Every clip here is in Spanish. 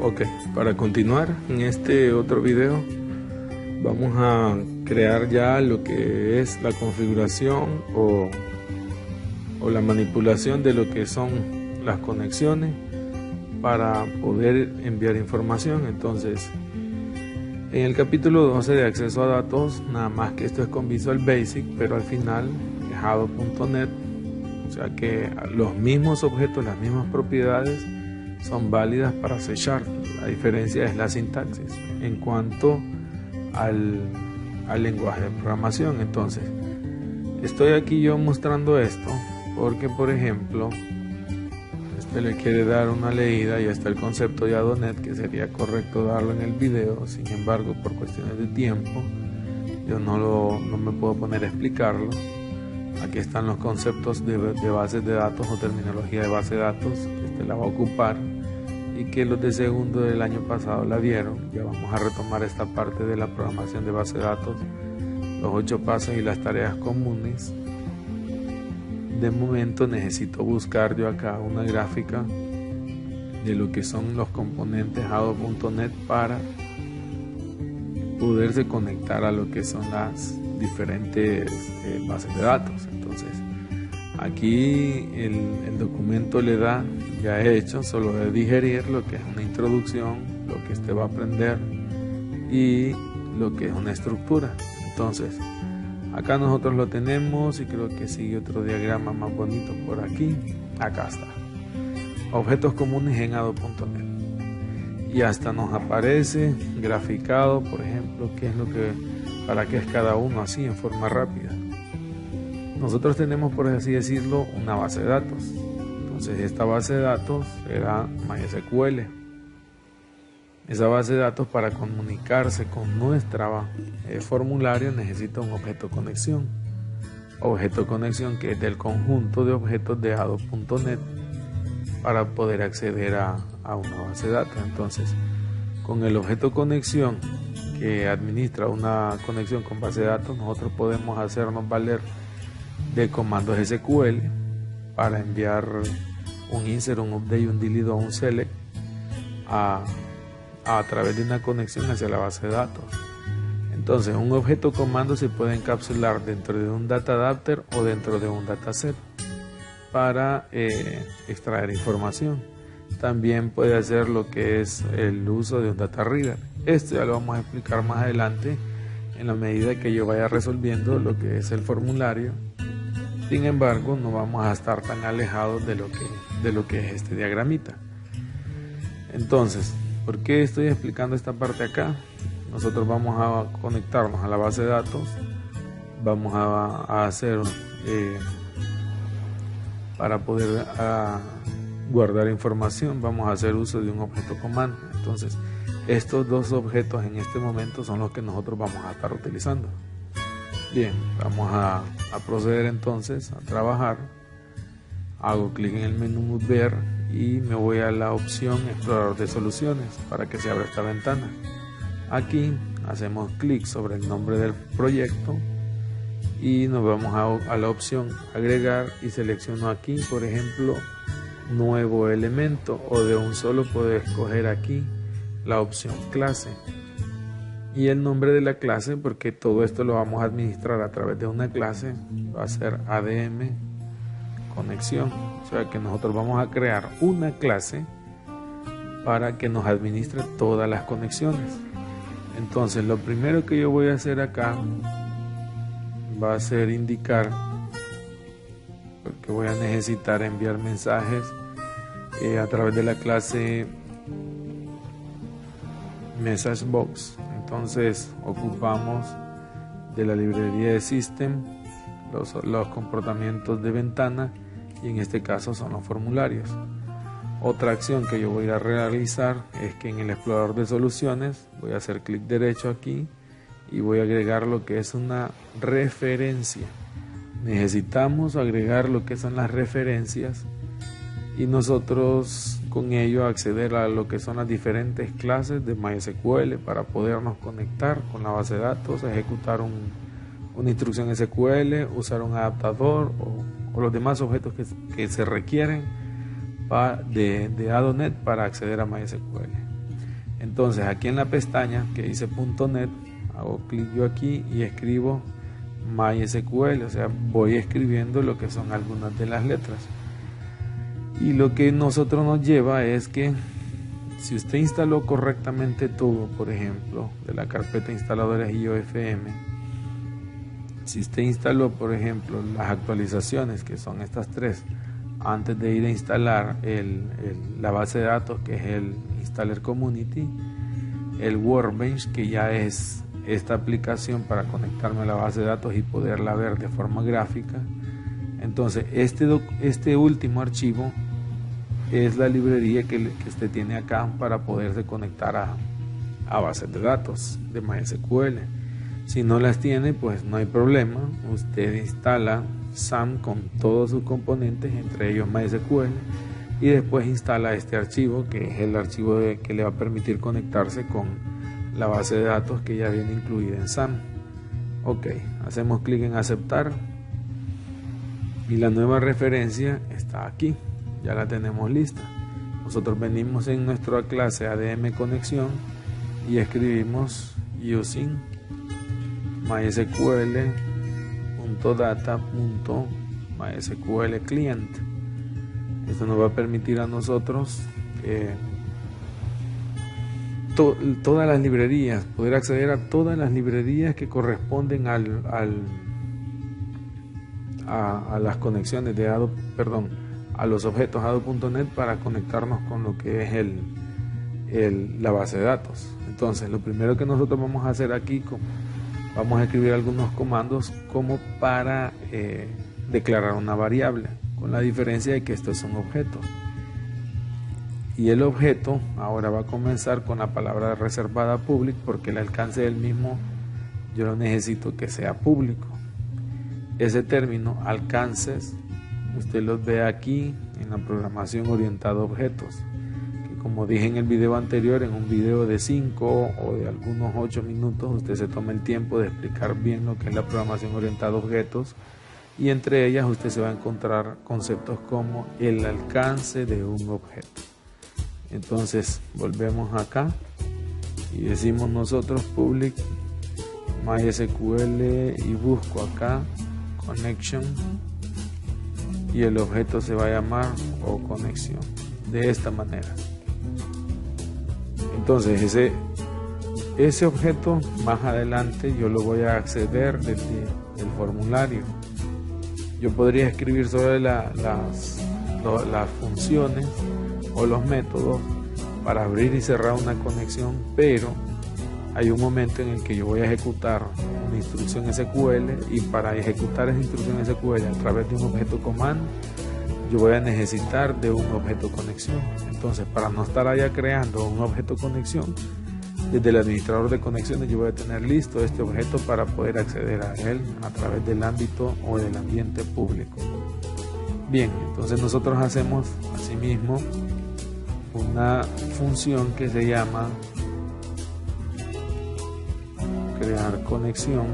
Ok, para continuar en este otro video vamos a crear ya lo que es la configuración o la manipulación de lo que son las conexiones para poder enviar información. Entonces, en el capítulo 12 de acceso a datos, nada más que esto es con Visual Basic, pero al final es Adobe.net, o sea que los mismos objetos, las mismas propiedades son válidas para C#. La diferencia es la sintaxis en cuanto al lenguaje de programación. Entonces, estoy aquí yo mostrando esto porque, por ejemplo, le quiere dar una leída y está el concepto de Adonet, que sería correcto darlo en el video. Sin embargo, por cuestiones de tiempo yo no me puedo poner a explicarlo. Aquí están los conceptos de bases de datos o terminología de base de datos, que este la va a ocupar y que los de segundo del año pasado la vieron. Ya vamos a retomar esta parte de la programación de base de datos, los 8 pasos y las tareas comunes. De momento necesito buscar yo acá una gráfica de lo que son los componentes Adobe.net para poderse conectar a lo que son las diferentes bases de datos. Entonces aquí el documento le da ya hecho, solo de digerir lo que es una introducción, lo que este va a aprender y lo que es una estructura. Entonces acá nosotros lo tenemos y creo que sigue otro diagrama más bonito por aquí. Acá está. Objetos comunes en Adobe.net. Y hasta nos aparece graficado, por ejemplo, para qué es cada uno, así en forma rápida. Nosotros tenemos, por así decirlo, una base de datos. Entonces esta base de datos será MySQL. Esa base de datos, para comunicarse con nuestra formulario, necesita un objeto conexión. Objeto conexión que es del conjunto de objetos de Adobe.net para poder acceder a una base de datos. Entonces, con el objeto conexión que administra una conexión con base de datos, nosotros podemos hacernos valer de comandos SQL para enviar un insert, un update, un delete o un select a través de una conexión hacia la base de datos. Entonces, un objeto comando se puede encapsular dentro de un data adapter o dentro de un dataset para extraer información. También puede hacer lo que es el uso de un data reader. Esto ya lo vamos a explicar más adelante en la medida que yo vaya resolviendo lo que es el formulario. Sin embargo, no vamos a estar tan alejados de lo que es este diagramita. Entonces, ¿por qué estoy explicando esta parte acá? Nosotros vamos a conectarnos a la base de datos, vamos a hacer para poder guardar información, vamos a hacer uso de un objeto comando. Entonces, estos dos objetos en este momento son los que nosotros vamos a estar utilizando. Bien, vamos a proceder entonces a trabajar. Hago clic en el menú ver y me voy a la opción explorador de soluciones para que se abra esta ventana. Aquí hacemos clic sobre el nombre del proyecto y nos vamos a la opción agregar y selecciono aquí, por ejemplo, nuevo elemento, o de un solo puedo escoger aquí la opción clase y el nombre de la clase, porque todo esto lo vamos a administrar a través de una clase, va a ser ADM conexión. O sea que nosotros vamos a crear una clase para que nos administre todas las conexiones. Entonces, lo primero que yo voy a hacer acá va a ser indicar, porque voy a necesitar enviar mensajes a través de la clase MessageBox. Entonces, ocupamos de la librería de System los comportamientos de ventana, y en este caso son los formularios. Otra acción que yo voy a realizar es que en el explorador de soluciones voy a hacer clic derecho aquí y voy a agregar lo que es una referencia. Necesitamos agregar lo que son las referencias y nosotros con ello acceder a lo que son las diferentes clases de MySQL para podernos conectar con la base de datos, ejecutar una instrucción SQL, usar un adaptador o los demás objetos que se requieren de Adonet para acceder a MySQL. Entonces aquí en la pestaña que dice .net, hago clic yo aquí y escribo MySQL, o sea, voy escribiendo lo que son algunas de las letras. Y lo que nosotros nos lleva es que si usted instaló correctamente todo, por ejemplo, de la carpeta instaladores IOFM, si usted instaló, por ejemplo, las actualizaciones, que son estas tres, antes de ir a instalar la base de datos, que es el Installer Community, el Workbench, que ya es esta aplicación para conectarme a la base de datos y poderla ver de forma gráfica. Entonces este último archivo es la librería que usted tiene acá para poderse conectar a bases de datos de MySQL. Si no las tiene, pues no hay problema, usted instala SAM con todos sus componentes, entre ellos MySQL, y después instala este archivo, que es el archivo que le va a permitir conectarse con la base de datos que ya viene incluida en SAM. Ok, hacemos clic en aceptar y la nueva referencia está aquí, ya la tenemos lista. Nosotros venimos en nuestra clase ADM conexión y escribimos using mysql.data.mysql client. Esto nos va a permitir a nosotros todas las librerías, poder acceder a todas las librerías que corresponden a las conexiones de a los objetos Adobe.net para conectarnos con lo que es la base de datos. Entonces, lo primero que nosotros vamos a hacer aquí, vamos a escribir algunos comandos como para declarar una variable, con la diferencia de que esto es un objeto. Y el objeto ahora va a comenzar con la palabra reservada public, porque el alcance del mismo yo lo necesito que sea público. Ese término, alcances, usted los ve aquí en la programación orientada a objetos, que como dije en el video anterior, en un video de 5 o de algunos 8 minutos, usted se toma el tiempo de explicar bien lo que es la programación orientada a objetos, y entre ellas usted se va a encontrar conceptos como el alcance de un objeto. Entonces volvemos acá y decimos nosotros public MySQL y busco acá connection y el objeto se va a llamar conexión, de esta manera. Entonces ese objeto más adelante yo lo voy a acceder desde el formulario. Yo podría escribir sobre las funciones o los métodos para abrir y cerrar una conexión, pero hay un momento en el que yo voy a ejecutar una instrucción SQL, y para ejecutar esa instrucción SQL a través de un objeto command yo voy a necesitar de un objeto conexión. Entonces, para no estar allá creando un objeto conexión, desde el administrador de conexiones yo voy a tener listo este objeto para poder acceder a él a través del ámbito o del ambiente público. Bien, entonces nosotros hacemos asimismo una función que se llama crear conexión.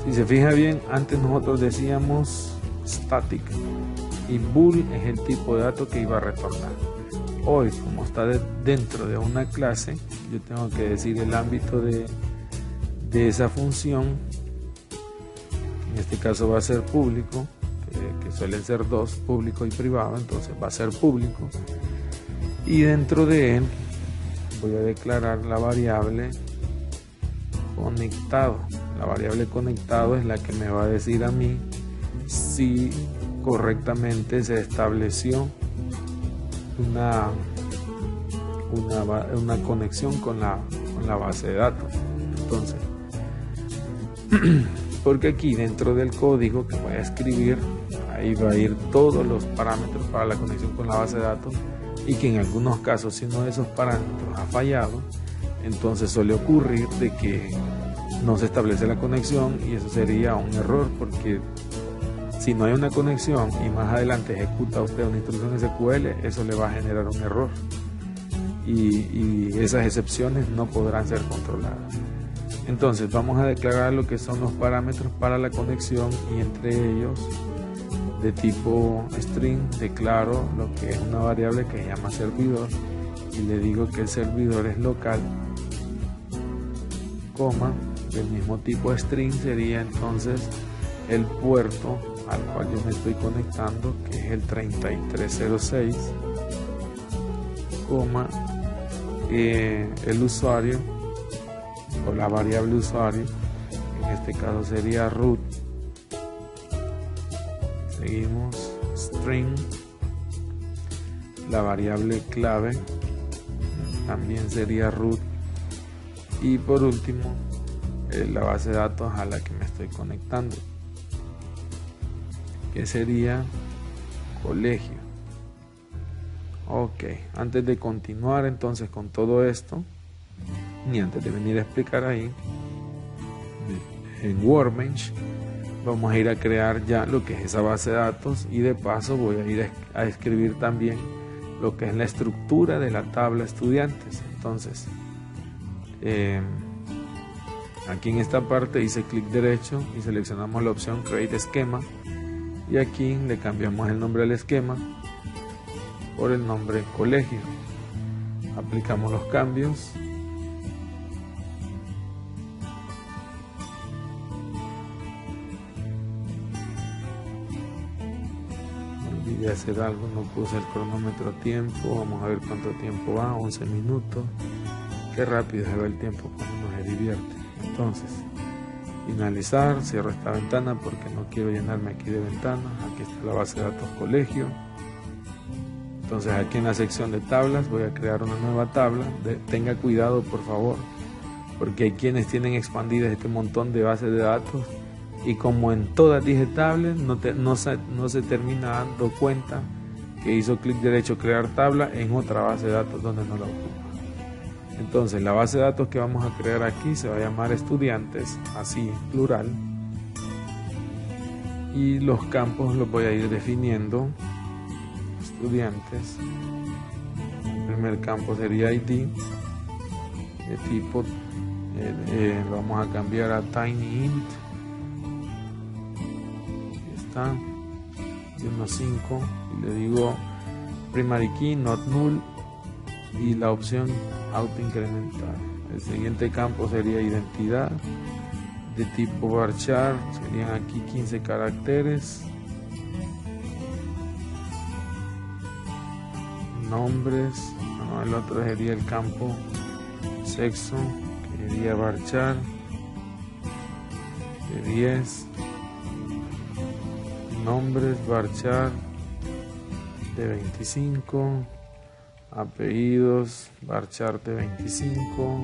Si se fija bien, antes nosotros decíamos static y bool es el tipo de dato que iba a retornar. Hoy, como está dentro de una clase, yo tengo que decir el ámbito de esa función. En este caso va a ser público, que suelen ser dos, público y privado, entonces va a ser público, y dentro de él voy a declarar la variable conectado. La variable conectado es la que me va a decir a mí si correctamente se estableció una conexión con la base de datos. Entonces, porque aquí dentro del código que voy a escribir, ahí va a ir todos los parámetros para la conexión con la base de datos, y que en algunos casos, si uno de esos parámetros ha fallado, entonces suele ocurrir de que no se establece la conexión, y eso sería un error, porque si no hay una conexión y más adelante ejecuta usted una instrucción SQL, eso le va a generar un error, y esas excepciones no podrán ser controladas. Entonces vamos a declarar lo que son los parámetros para la conexión, y entre ellos de tipo string declaro lo que es una variable que se llama servidor y le digo que el servidor es local, coma, del mismo tipo string sería entonces el puerto al cual yo me estoy conectando, que es el 3306, coma, el usuario o la variable usuario, en este caso sería root, seguimos string, la variable clave también sería root y por último la base de datos a la que me estoy conectando, que sería colegio. Ok, antes de continuar entonces con todo esto, y antes de venir a explicar ahí, en Workbench vamos a ir a crear ya lo que es esa base de datos y de paso voy a ir a escribir también lo que es la estructura de la tabla estudiantes. Entonces, aquí en esta parte hice clic derecho y seleccionamos la opción Create Esquema y aquí le cambiamos el nombre al esquema por el nombre colegio. Aplicamos los cambios. Olvidé hacer algo, no puse el cronómetro a tiempo. Vamos a ver cuánto tiempo va, 11 minutos. Qué rápido se va el tiempo cuando uno se divierte. Entonces, finalizar, cierro esta ventana porque no quiero llenarme aquí de ventanas. Aquí está la base de datos colegio. Entonces aquí en la sección de tablas voy a crear una nueva tabla. Tenga cuidado por favor, porque hay quienes tienen expandidas este montón de bases de datos y como en todas dije tablas, no se termina dando cuenta que hizo clic derecho crear tabla en otra base de datos donde no la ocupa. Entonces la base de datos que vamos a crear aquí se va a llamar estudiantes, así plural, y los campos los voy a ir definiendo. Estudiantes, el primer campo sería ID, de tipo lo vamos a cambiar a tinyInt, aquí está, de 1.5 y le digo primary key not null y la opción auto incrementar. El siguiente campo sería identidad, de tipo varchar, serían aquí 15 caracteres. Nombres, el otro sería el campo sexo, que sería varchar, de 10. Nombres, varchar, de 25. Apellidos, varchar de 25.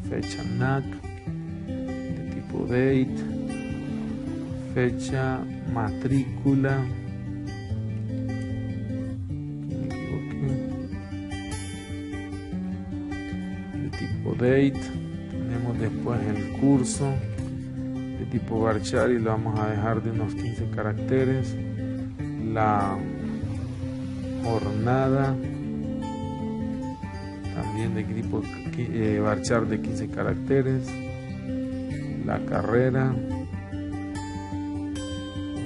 Fecha NAC, de tipo date. Fecha matrícula, date. Tenemos después el curso de tipo varchar y lo vamos a dejar de unos 15 caracteres. La jornada también de tipo varchar de 15 caracteres. La carrera,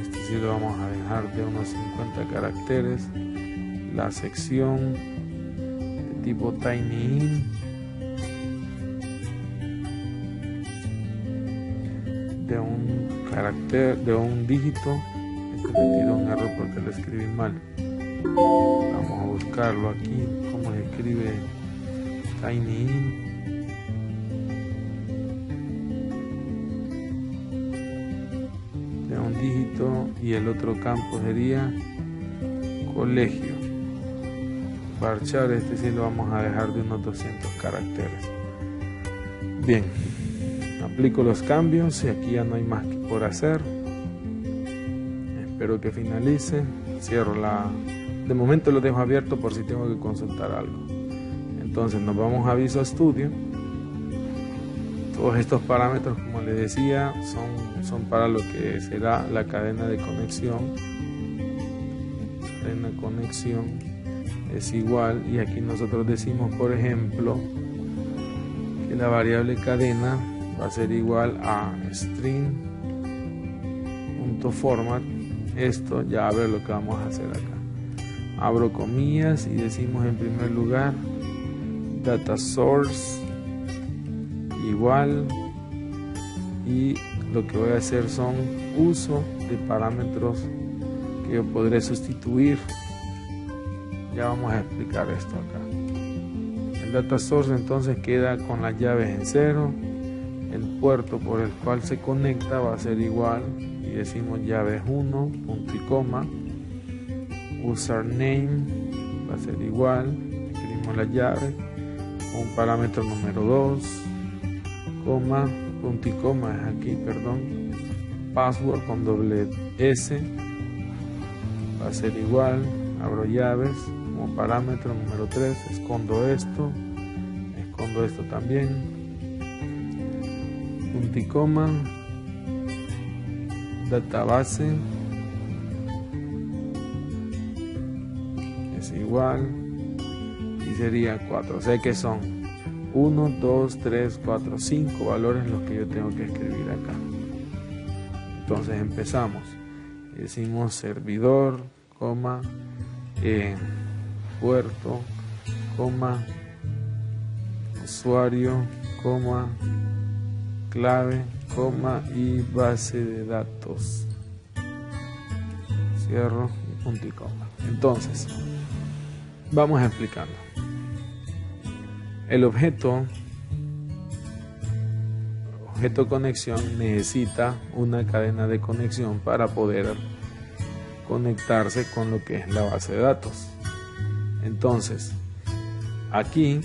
este sí lo vamos a dejar de unos 50 caracteres. La sección de tipo tinyInt de un carácter, de un dígito. Este me tiró un error porque lo escribí mal. Vamos a buscarlo aquí, cómo se escribe tinyInt. De un dígito y el otro campo sería colegio. Varchar, este sí lo vamos a dejar de unos 200 caracteres. Bien. Aplico los cambios y aquí ya no hay más que por hacer. Espero que finalice. Cierro de momento lo dejo abierto por si tengo que consultar algo. Entonces nos vamos a Visual Studio. Todos estos parámetros, como les decía, son para lo que será la cadena de conexión. Cadena de conexión es igual y aquí nosotros decimos, por ejemplo, que la variable cadena va a ser igual a string.format, esto, ya a ver lo que vamos a hacer acá. Abro comillas y decimos en primer lugar data source igual, y lo que voy a hacer son uso de parámetros que yo podré sustituir. Ya vamos a explicar esto acá. El data source entonces queda con las llaves en 0, el puerto por el cual se conecta va a ser igual y decimos llaves 1, punto y coma, username va a ser igual, escribimos la llave, un parámetro número 2, coma, punto y coma es aquí, perdón, password con doble S va a ser igual, abro llaves, como parámetro número 3, escondo esto también, punto y coma, database es igual y sería 4, o sea que son 1, 2, 3, 4, 5 valores los que yo tengo que escribir acá. Entonces empezamos, decimos servidor, coma, puerto, coma, usuario, coma, clave, coma y base de datos, cierro y punto y coma. Entonces vamos explicando. El objeto conexión necesita una cadena de conexión para poder conectarse con lo que es la base de datos. Entonces aquí,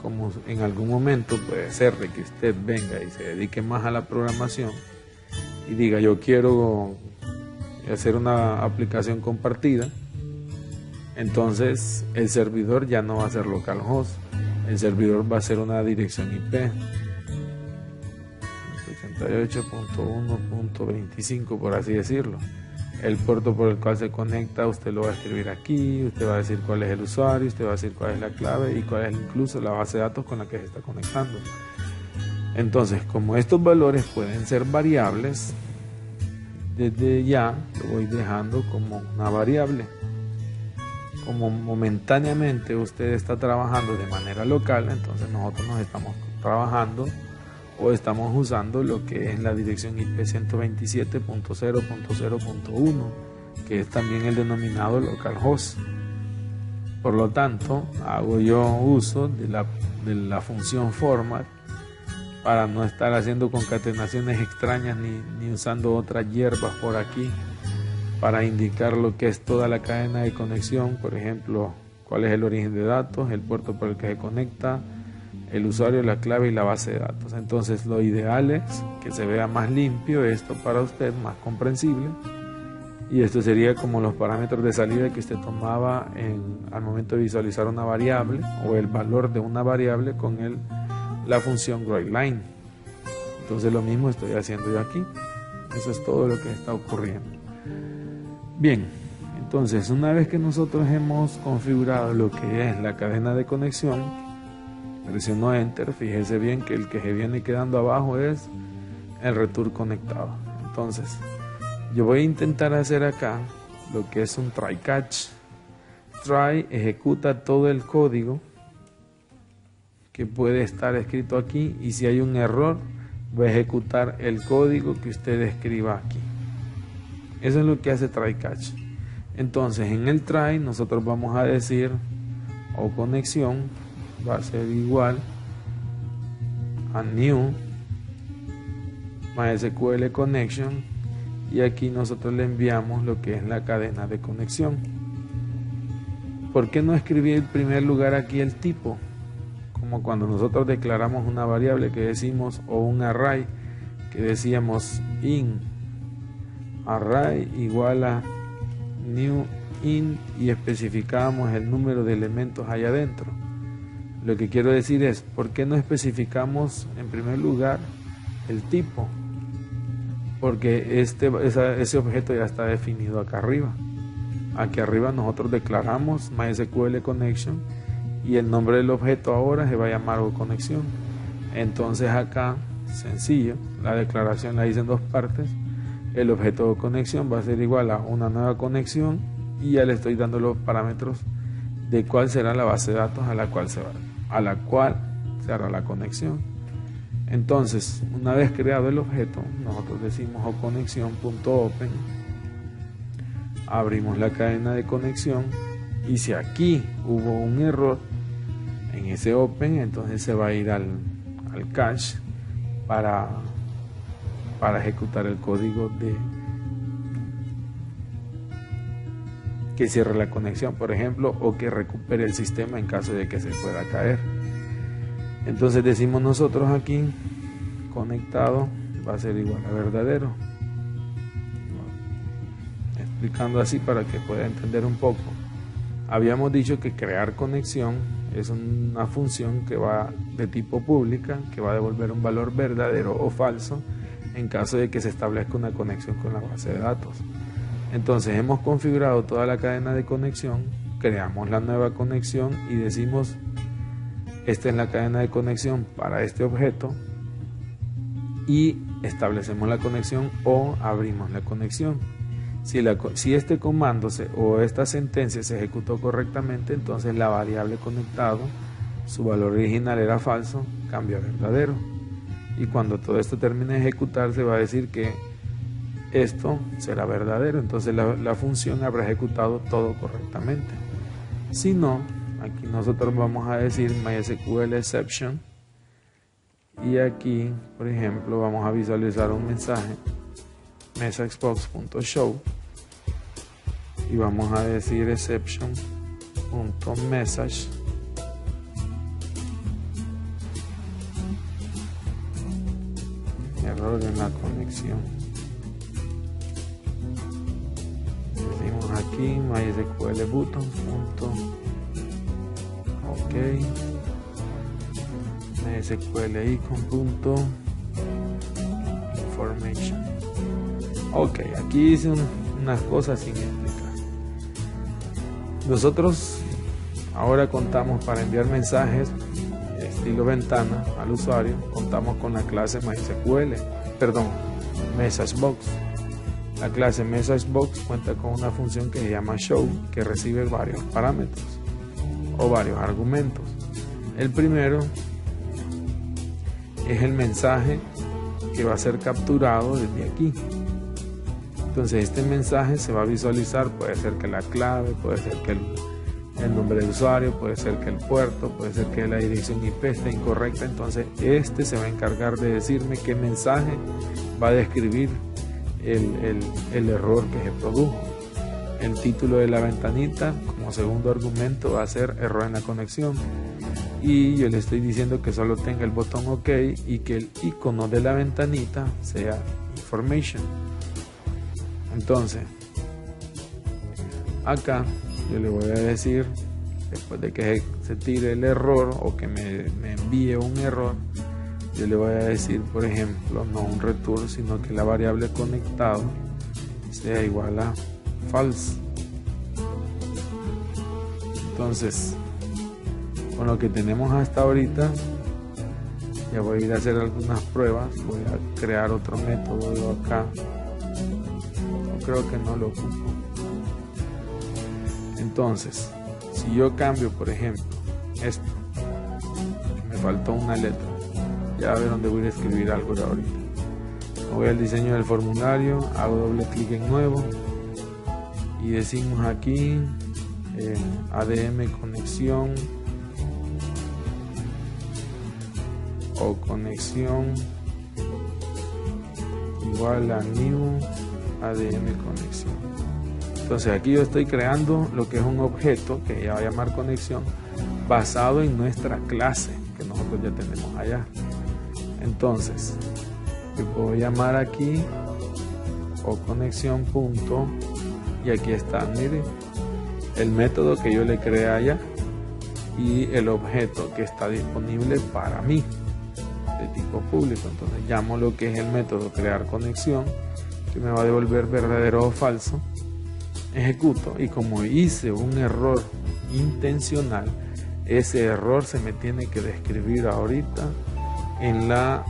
como en algún momento puede ser de que usted venga y se dedique más a la programación y diga yo quiero hacer una aplicación compartida, entonces el servidor ya no va a ser localhost, el servidor va a ser una dirección IP 88.1.25 por así decirlo. El puerto por el cual se conecta usted lo va a escribir aquí, usted va a decir cuál es el usuario, usted va a decir cuál es la clave y cuál es incluso la base de datos con la que se está conectando. Entonces, como estos valores pueden ser variables, desde ya lo voy dejando como una variable. Como momentáneamente usted está trabajando de manera local, entonces nosotros nos estamos trabajando o estamos usando lo que es la dirección IP 127.0.0.1, que es también el denominado localhost. Por lo tanto, hago yo uso de la función format para no estar haciendo concatenaciones extrañas ni usando otras hierbas por aquí para indicar lo que es toda la cadena de conexión, por ejemplo, cuál es el origen de datos, el puerto por el que se conecta, el usuario, la clave y la base de datos. Entonces lo ideal es que se vea más limpio esto para usted, más comprensible, y esto sería como los parámetros de salida que usted tomaba al momento de visualizar una variable o el valor de una variable con la función writeLine. Entonces lo mismo estoy haciendo yo aquí. Eso es todo lo que está ocurriendo. Bien, entonces una vez que nosotros hemos configurado lo que es la cadena de conexión, presiono Enter. Fíjese bien que el que se viene quedando abajo es el return conectado. Entonces yo voy a intentar hacer acá lo que es un try catch. Try ejecuta todo el código que puede estar escrito aquí y si hay un error va a ejecutar el código que usted escriba aquí. Eso es lo que hace try catch. Entonces en el try nosotros vamos a decir o conexión va a ser igual a new MySQL connection y aquí nosotros le enviamos lo que es la cadena de conexión. ¿Por qué no escribí en primer lugar aquí el tipo? Como cuando nosotros declaramos una variable que decimos o un array que decíamos in array igual a new int y especificábamos el número de elementos allá adentro. Lo que quiero decir es, ¿por qué no especificamos en primer lugar el tipo? Porque ese objeto ya está definido acá arriba. Aquí arriba nosotros declaramos MySQL connection y el nombre del objeto ahora se va a llamar conexión. Entonces acá, sencillo, la declaración la hice en dos partes. el objeto de conexión va a ser igual a una nueva conexión y ya le estoy dando los parámetros de cuál será la base de datos a la cual se hará la conexión. Entonces, una vez creado el objeto, nosotros decimos oConexión.open, abrimos la cadena de conexión y si aquí hubo un error en ese open, entonces se va a ir al cache para ejecutar el código de que cierre la conexión, por ejemplo, o que recupere el sistema en caso de que se pueda caer. Entonces decimos nosotros aquí conectado va a ser igual a verdadero, explicando así para que pueda entender un poco. Habíamos dicho que crear conexión es una función que va de tipo pública, que va a devolver un valor verdadero o falso en caso de que se establezca una conexión con la base de datos. Entonces hemos configurado toda la cadena de conexión, creamos la nueva conexión y decimos esta es la cadena de conexión para este objeto y establecemos la conexión o abrimos la conexión. Si este comando o esta sentencia se ejecutó correctamente, entonces la variable conectado, su valor original era falso, cambia a verdadero. Y cuando todo esto termine de ejecutarse va a decir que esto será verdadero, entonces la función habrá ejecutado todo correctamente. Si no, aquí nosotros vamos a decir MySQL exception y aquí, por ejemplo, vamos a visualizar un mensaje messagebox.show y vamos a decir exception.message error en la conexión. Decimos aquí MySQL button ok, MySQL icon information. Ok, aquí hice unas cosas sin explicar. Nosotros ahora contamos para enviar mensajes estilo ventana al usuario, contamos con la clase MessageBox. La clase MessageBox cuenta con una función que se llama show, que recibe varios parámetros o varios argumentos. El primero es el mensaje que va a ser capturado desde aquí. Entonces este mensaje se va a visualizar, puede ser que la clave, puede ser que el nombre del usuario, puede ser que el puerto, puede ser que la dirección IP esté incorrecta. Entonces este se va a encargar de decirme qué mensaje va a describir el error que se produjo. El título de la ventanita como segundo argumento va a ser error en la conexión y yo le estoy diciendo que solo tenga el botón OK y que el icono de la ventanita sea information. Entonces acá yo le voy a decir, después de que se tire el error o que me envíe un error, yo le voy a decir, por ejemplo, no un return, sino que la variable conectado sea igual a false. Entonces, con lo que tenemos hasta ahorita, ya voy a ir a hacer algunas pruebas. Voy a crear otro método acá. Creo que no lo ocupo. Entonces, si yo cambio, por ejemplo, esto, me faltó una letra, ya a ver dónde voy a escribir algo de ahorita. Voy al diseño del formulario, hago doble clic en nuevo y decimos aquí ADM conexión o conexión igual a new ADM conexión. Entonces aquí yo estoy creando lo que es un objeto que ya va a llamar conexión basado en nuestra clase que nosotros ya tenemos allá. Entonces yo puedo llamar aquí o conexión punto y aquí está, mire, el método que yo le creé allá y el objeto que está disponible para mí de tipo público. Entonces llamo lo que es el método crear conexión, que me va a devolver verdadero o falso, ejecuto y como hice un error intencional, ese error se me tiene que describir ahorita en la